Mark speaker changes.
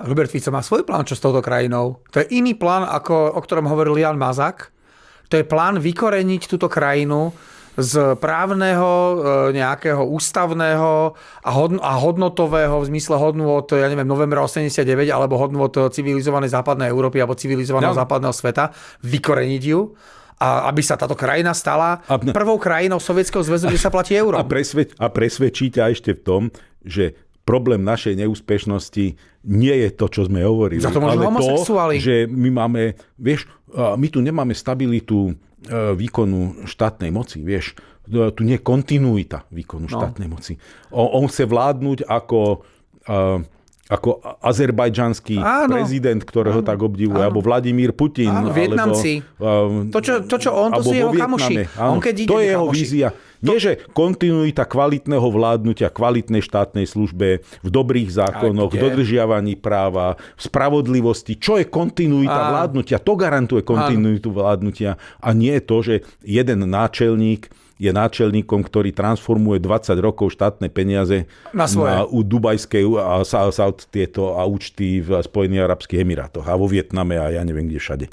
Speaker 1: Robert Fico má svoj plán, čo s touto krajinou. To je iný plán, o ktorom hovoril Jan Mazák. To je plán vykoreniť túto krajinu z právneho, nejakého ústavného a hodnotového, v zmysle hodnôt, ja neviem, novembra 89, alebo hodnôt civilizovanej západnej Európy alebo civilizovaného západného sveta, vykoreniť ju. A aby sa táto krajina stala prvou krajinou Sovietskeho zväzu, kde sa platí euro.
Speaker 2: A presvedčí ťa ešte v tom, že problém našej neúspešnosti nie je to, čo sme hovorili.
Speaker 1: Za to možno homosexuáli.
Speaker 2: To, že my máme, vieš, my tu nemáme stabilitu výkonu štátnej moci, vieš. Tu nie je kontinuita výkonu štátnej moci. On chce vládnuť ako azerbajdžanský prezident, ktorého tak obdivuje, alebo Vladimír Putin.
Speaker 1: Vietnamci. To, čo on, to sú jeho kamoši.
Speaker 2: To je jeho vízia. Nie, že kontinuita kvalitného vládnutia, kvalitnej štátnej službe, v dobrých zákonoch, v dodržiavaní práva, v spravodlivosti. Čo je kontinuita vládnutia? To garantuje kontinuitu vládnutia. A nie je to, že jeden náčelník je náčelníkom, ktorý transformuje 20 rokov štátne peniaze na Dubajskej a účty v Spojených arabských emirátoch a vo Vietname a ja neviem kde všade.